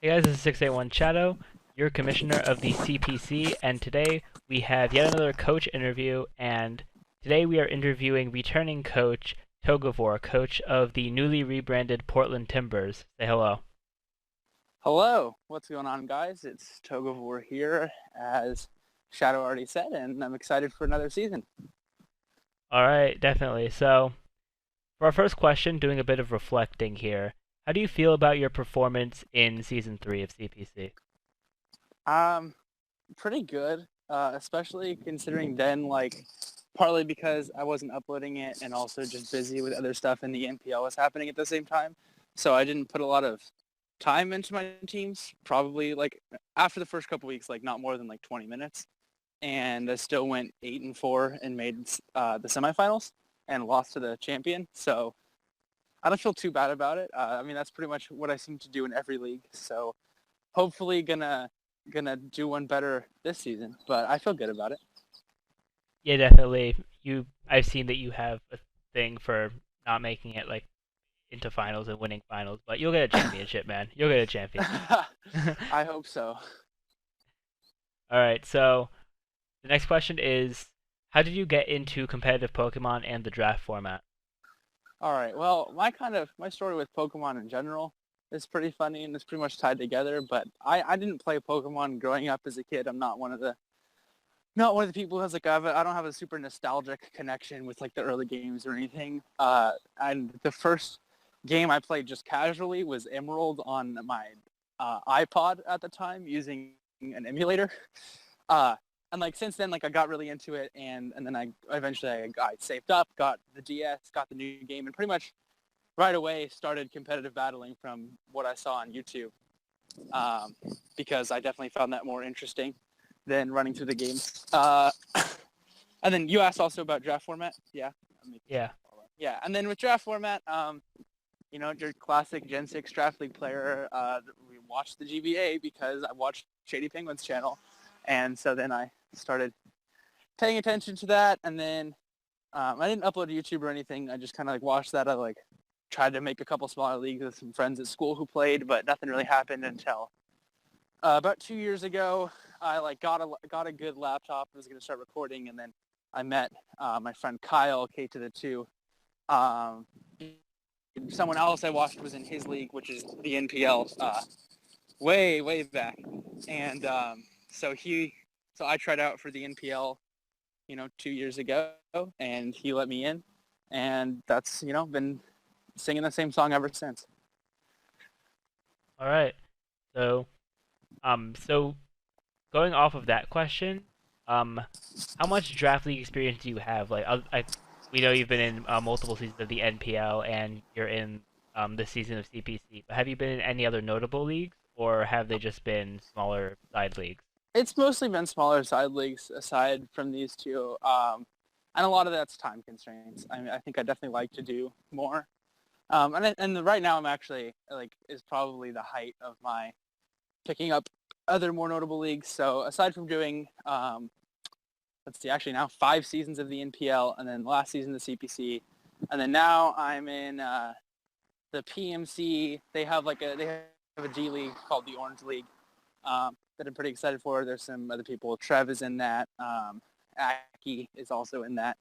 Hey guys, this is 681 Shadow, your commissioner of the CPC, and today we have yet another coach interview, and today we are interviewing returning coach Togevoir, coach of the newly rebranded Portland Timbers. Say hello. Hello, what's going on, guys? It's Togevoir here, as Shadow already said, and I'm excited for another season. Alright, definitely. So, for our first question, doing a bit of reflecting here, how do you feel about your performance in Season 3 of CPC? Um, Pretty good, especially considering then, partly because I wasn't uploading it and also just busy with other stuff and the NPL was happening at the same time. So I didn't put a lot of time into my teams, probably, after the first couple weeks, not more than, 20 minutes. And I still went 8-4 and made the semifinals and lost to the champion. So I don't feel too bad about it. I mean, that's pretty much what I seem to do in every league. So hopefully gonna do one better this season. But I feel good about it. Yeah, definitely. I've seen that you have a thing for not making it like into finals and winning finals, but you'll get a championship, man. You'll get a championship. I hope so. All right, so the next question is, how did you get into competitive Pokemon and the draft format? All right. Well, my story with Pokemon in general is pretty funny and it's pretty much tied together. But I didn't play Pokemon growing up as a kid. I'm not one of the people who has I don't have a super nostalgic connection with the early games or anything. And the first game I played just casually was Emerald on my iPod at the time using an emulator. Uh, and since then, I got really into it, and then I saved up, got the DS, got the new game, and pretty much right away started competitive battling from what I saw on YouTube, um, because I definitely found that more interesting than running through the games. And then you asked also about draft format. Yeah. Yeah. Yeah. And then with draft format, your classic Gen 6 draft league player, we watched the GBA because I watched Shady Penguins channel. And so then I started paying attention to that. And then I didn't upload to YouTube or anything. I just kind of watched that. I tried to make a couple smaller leagues with some friends at school who played, but nothing really happened until about 2 years ago. I got a good laptop and was going to start recording, and then I met my friend Kyle, K to the two. Um, Someone else I watched was in his league, which is the NPL, way back, and so I tried out for the NPL, 2 years ago, and he let me in, and that's been singing the same song ever since. All right. So, so going off of that question, um, how much draft league experience do you have? We know you've been in multiple seasons of the NPL and you're in this season of CPC, but have you been in any other notable leagues, or have they just been smaller side leagues? It's mostly been smaller side leagues aside from these two, and a lot of that's time constraints. I mean, I think I definitely like to do more. And right now I'm actually is probably the height of my picking up other more notable leagues. So aside from doing, let's see, actually now 5 seasons of the NPL, and then last season the CPC, and then now I'm in the PMC. They have a G League called the Orange League, that I'm pretty excited for. There's some other people. Trev is in that. Aki is also in that.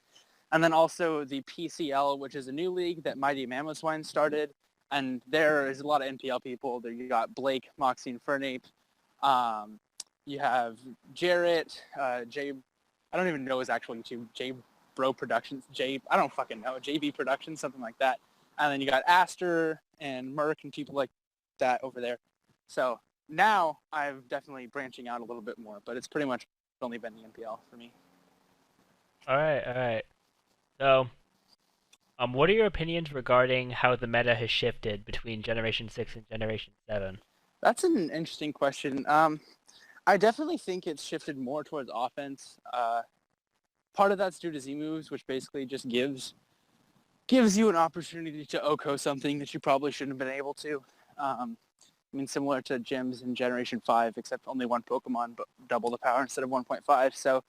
And then also the PCL, which is a new league that Mighty Mamoswine started. And there is a lot of NPL people. There you got Blake, Moxie, and Fernape. You have Jarrett, Jay. I don't even know his actual YouTube. J Bro Productions. I don't fucking know. JB Productions, something like that. And then you got Aster and Merc and people like that over there. So now I'm definitely branching out a little bit more, but it's pretty much only been the NPL for me. All right, all right. So, what are your opinions regarding how the meta has shifted between Generation 6 and Generation 7? That's an interesting question. I definitely think it's shifted more towards offense. Part of that's due to Z moves, which basically just gives you an opportunity to OHKO something that you probably shouldn't have been able to. I mean, similar to gyms in Generation 5, except only one Pokemon, but double the power instead of 1.5. So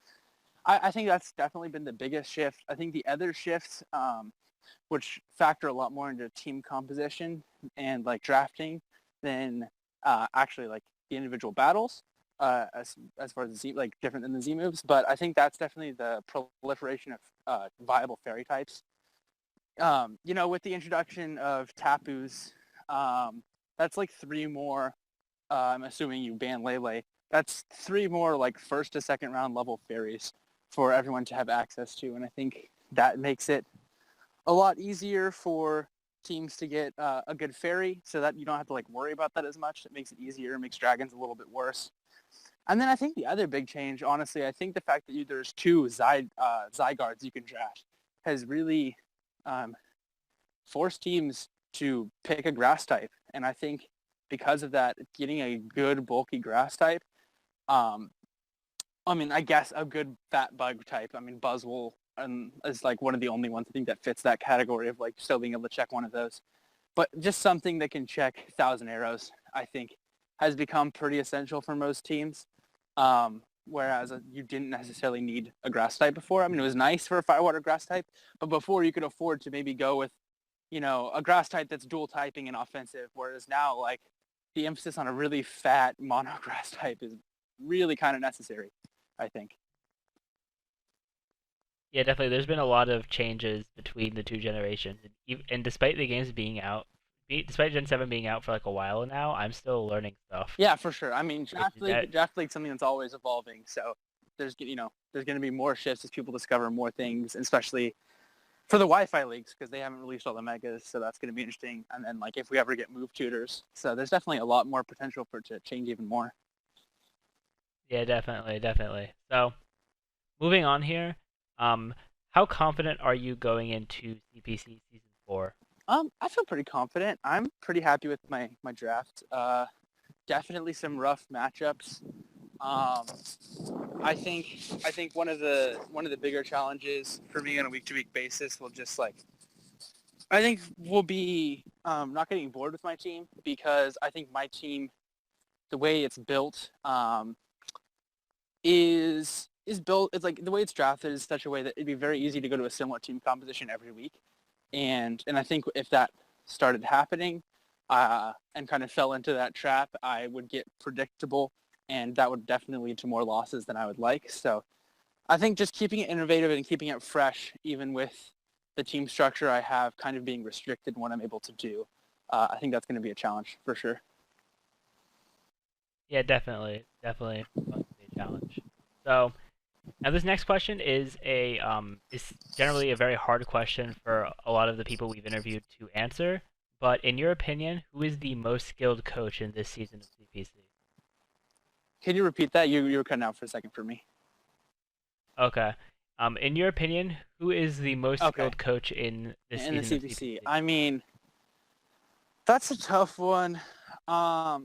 I think that's definitely been the biggest shift. I think the other shifts, which factor a lot more into team composition and drafting than actually like the individual battles, as far as the Z, like different than the Z moves. But I think that's definitely the proliferation of viable fairy types. With the introduction of Tapus, that's like three more. I'm assuming you ban Lele. That's three more like first to second round level fairies for everyone to have access to, and I think that makes it a lot easier for teams to get a good fairy, so that you don't have to like worry about that as much. It makes it easier. It makes dragons a little bit worse. And then I think the other big change, honestly, I think the fact that there's two Zygardes you can draft has really um, forced teams to pick a grass type. And I think because of that, getting a good bulky grass type, um, I guess a good fat bug type. Buzzwole is like one of the only ones I think that fits that category of like still being able to check one of those. But just something that can check 1,000 arrows, I think, has become pretty essential for most teams. Whereas you didn't necessarily need a grass type before. It was nice for a firewater grass type, but before you could afford to maybe go with, a grass type that's dual typing and offensive. Whereas now, like, the emphasis on a really fat mono grass type is really kind of necessary, I think. Yeah, definitely. There's been a lot of changes between the two generations, and despite the games being out, despite Gen 7 being out for like a while now, I'm still learning stuff. Yeah, for sure. Which is that, Draft League's something that's always evolving. So there's going to be more shifts as people discover more things, especially for the Wi-Fi leagues, because they haven't released all the megas. So that's going to be interesting. And then like if we ever get move tutors, so there's definitely a lot more potential for it to change even more. yeah, definitely, definitely. So moving on here, how confident are you going into CPC season 4? I feel pretty confident. I'm pretty happy with my draft. Definitely some rough matchups. Um, I think one of the bigger challenges for me on a week to week basis will just like I think will be not getting bored with my team, because I think my team, the way it's built, is built. It's like the way it's drafted is such a way that it'd be very easy to go to a similar team composition every week, and I think if that started happening, and kind of fell into that trap, I would get predictable, and that would definitely lead to more losses than I would like. So I think just keeping it innovative and keeping it fresh, even with the team structure I have kind of being restricted in what I'm able to do, I think that's going to be a challenge for sure. Yeah, definitely, definitely going to be a challenge. So now this next question is generally a very hard question for a lot of the people we've interviewed to answer. But in your opinion, who is the most skilled coach in this season of CPC? Can you repeat that? You were cutting out for a second for me. Okay. In your opinion, who is the most Okay. skilled coach in this In the season of CPC, CPC? that's a tough one. I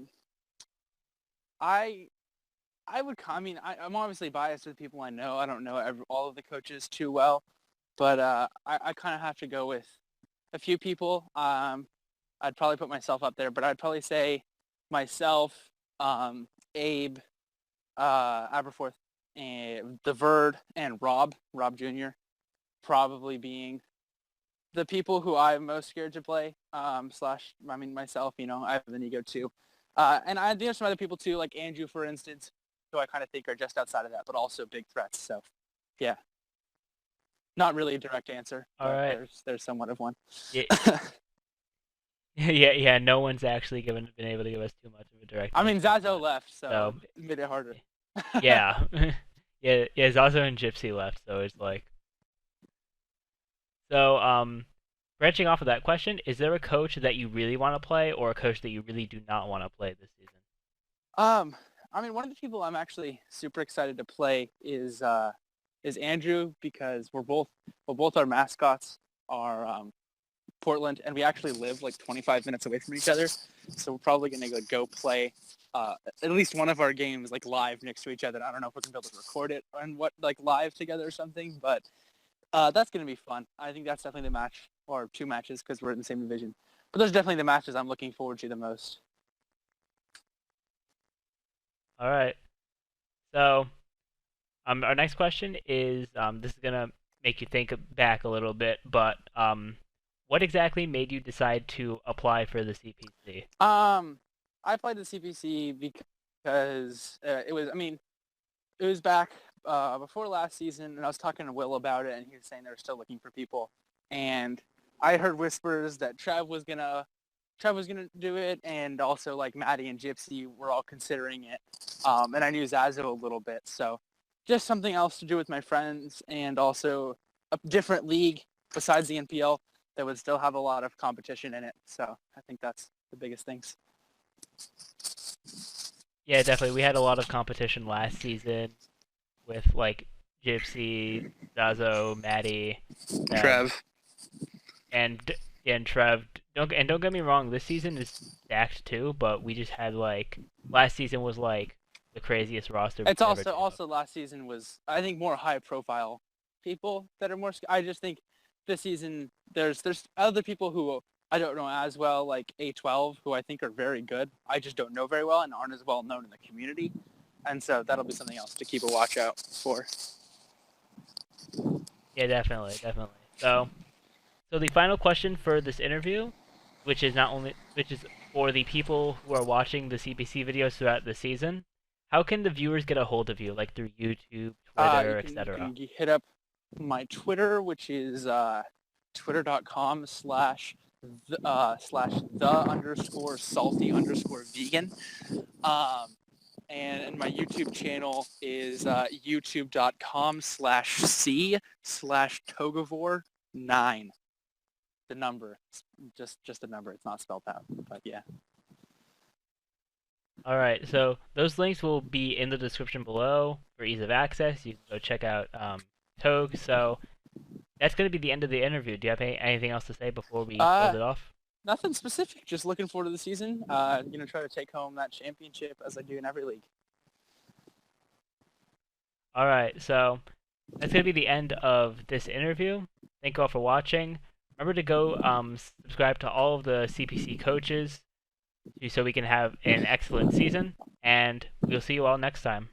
I'm obviously biased with people I know. I don't know all of the coaches too well, but I kind of have to go with a few people. I'd probably put myself up there, but I'd probably say myself, Abe, Aberforth, and the Verd, and Rob Jr. probably being the people who I'm most scared to play. Myself. I have an ego too, and there's some other people too, like Andrew, for instance, who I kind of think are just outside of that, but also big threats. So, yeah, not really a direct answer, All but right. there's somewhat of one. Yeah, yeah, yeah. No one's actually been able to give us too much of a direct answer on Zazo that. left, so So it made it harder. yeah, yeah, yeah. Zazo and Gypsy left, so it's like so. Branching off of that question, is there a coach that you really want to play, or a coach that you really do not want to play this season? Um, one of the people I'm actually super excited to play is Andrew, because both our mascots are Portland, and we actually live like 25 minutes away from each other. So we're probably going to go play at least one of our games like live next to each other. I don't know if we're going to be able to record it and what like live together or something, but that's going to be fun. I think that's definitely the match, or two matches, because we're in the same division. But those are definitely the matches I'm looking forward to the most. All right. So our next question is this is gonna make you think back a little bit, but what exactly made you decide to apply for the CPC? I played the CPC because it was. I mean, it was back before last season, and I was talking to Will about it, and he was saying they were still looking for people. And I heard whispers that Trev was gonna do it, and also like Maddie and Gypsy were all considering it. And I knew Zazo a little bit, so just something else to do with my friends, and also a different league besides the NPL that would still have a lot of competition in it. So I think that's the biggest things. Yeah, definitely. We had a lot of competition last season with like Gypsy, Zazo, Maddie, Trev, Trev. and and Trev. Don't get me wrong. This season is stacked too, but we just had like last season was like the craziest roster we It's could ever also do. also last season was, I think, more high profile people that are more. I just think this season there's other people who I don't know as well, like A12, who I think are very good. I just don't know very well and aren't as well known in the community, and so that'll be something else to keep a watch out for. Yeah, definitely, definitely. So the final question for this interview, which is for the people who are watching the CPC videos throughout the season, how can the viewers get a hold of you, like through YouTube, You Twitter, can etc.? hit up my Twitter, which is twitter.com/the_salty_vegan. And my YouTube channel is youtube.com/c/Togevoir9. The number, just a number. It's not spelled out, but yeah. All right, so those links will be in the description below for ease of access. You can go check out Toge. So that's going to be the end of the interview. Do you have anything else to say before we close it off? Nothing specific. Just looking forward to the season. Try to take home that championship as I do in every league. All right, so that's going to be the end of this interview. Thank you all for watching. Remember to go subscribe to all of the CPC coaches so we can have an excellent season, and we'll see you all next time.